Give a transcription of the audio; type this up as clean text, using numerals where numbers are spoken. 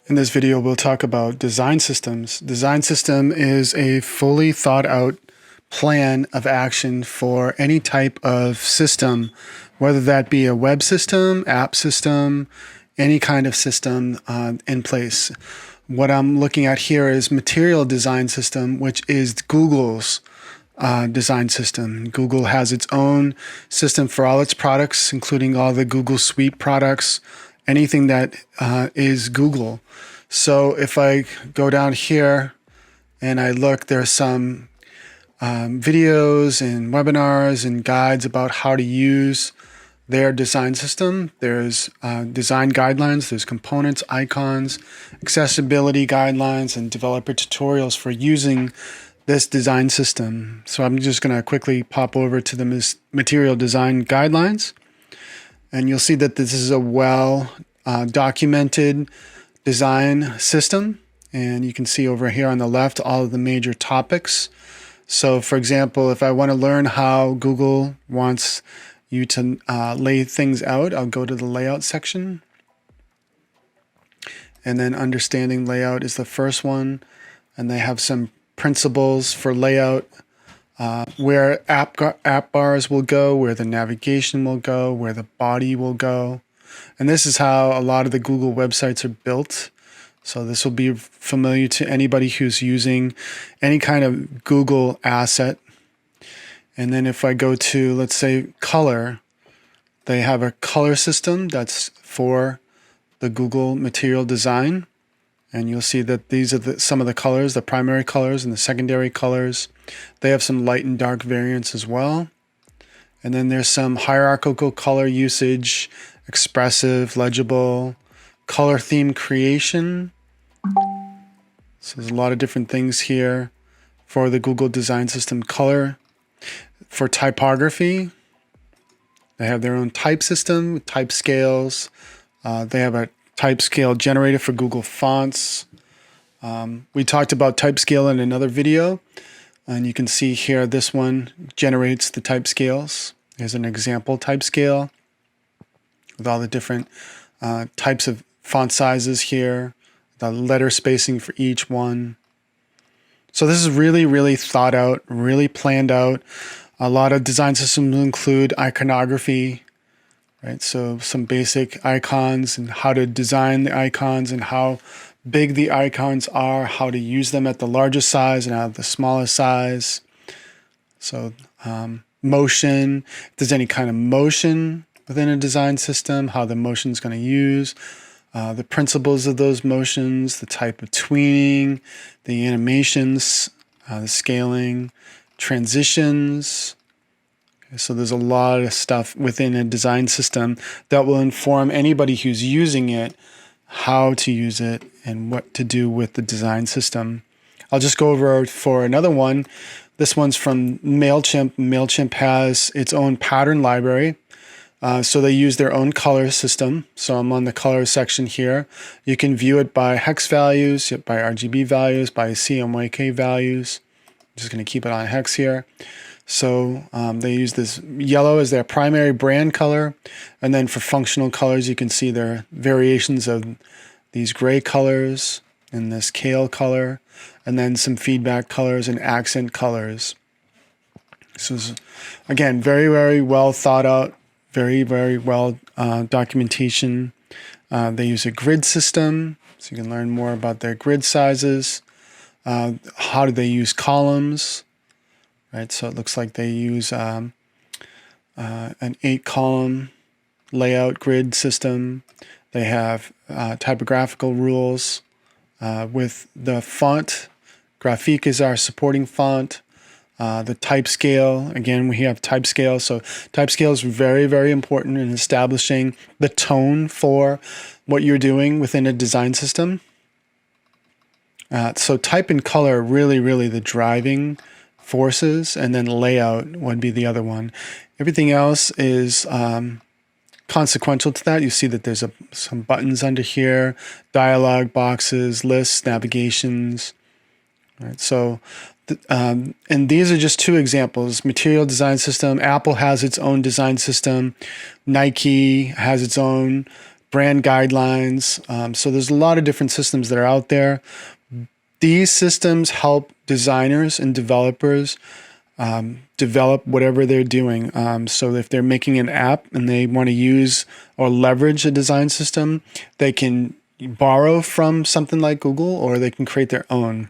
In this video, we'll talk about design systems. Design system is a fully thought out plan of action for any type of system, whether that be a web system, app system, any kind of system in place. What I'm looking at here is material design system, which is Google's design system. Google has its own system for all its products, including all the Google Suite products, anything that is Google. So if I go down here and I look, there's some videos and webinars and guides about how to use their design system. There's design guidelines, there's components, icons, accessibility guidelines, and developer tutorials for using this design system. So I'm just going to quickly pop over to the material design guidelines, and you'll see that this is a well documented design system. And you can see over here on the left all of the major topics. So for example, if I want to learn how Google wants you to lay things out, I'll go to the layout section. And then understanding layout is the first one. And they have some principles for layout, where app bars will go, where the navigation will go, where the body will go. And this is how a lot of the Google websites are built. So this will be familiar to anybody who's using any kind of Google asset. And then if I go to, let's say, color, they have a color system that's for the Google material design. And you'll see that these are some of the colors, the primary colors and the secondary colors. They have some light and dark variants as well. And then there's some hierarchical color usage, expressive, legible, color theme creation. So there's a lot of different things here for the Google design system. Color. For typography, they have their own type system with type scales. They have a type scale generator for Google Fonts. We talked about type scale in another video, and you can see here this one generates the type scales. Here's an example type scale with all the different types of font sizes here, the letter spacing for each one. So this is really, really thought out, really planned out. A lot of design systems include iconography, right? So some basic icons and how to design the icons and how big the icons are, how to use them at the largest size and at the smallest size. So motion, if there's any kind of motion within a design system, how the motion is going to use, the principles of those motions, the type of tweening, the animations, the scaling, transitions. Okay, so there's a lot of stuff within a design system that will inform anybody who's using it how to use it and what to do with the design system. I'll just go over for another one. This one's from MailChimp. MailChimp has its own pattern library. So they use their own color system. So I'm on the color section here. You can view it by hex values, by RGB values, by CMYK values. I'm just going to keep it on hex here. So they use this yellow as their primary brand color. And then for functional colors, you can see there are variations of these gray colors and this kale color, and then some feedback colors and accent colors. So again, very, very well thought out, very, very well documentation. They use a grid system, so you can learn more about their grid sizes. How do they use columns? Right, so it looks like they use an 8-column layout grid system. They have typographical rules with the font. Graphique is our supporting font. The type scale, again, we have type scale. So type scale is very, very important in establishing the tone for what you're doing within a design system. So type and color are really, really the driving forces, and then layout would be the other one. Everything else is consequential to that. You see that there's some buttons under here, dialog boxes, lists, navigations. Right, so, and these are just two examples. Material design system. Apple has its own design system. Nike has its own brand guidelines. So there's a lot of different systems that are out there. These systems help designers and developers develop whatever they're doing. So if they're making an app and they want to use or leverage a design system, they can borrow from something like Google, or they can create their own.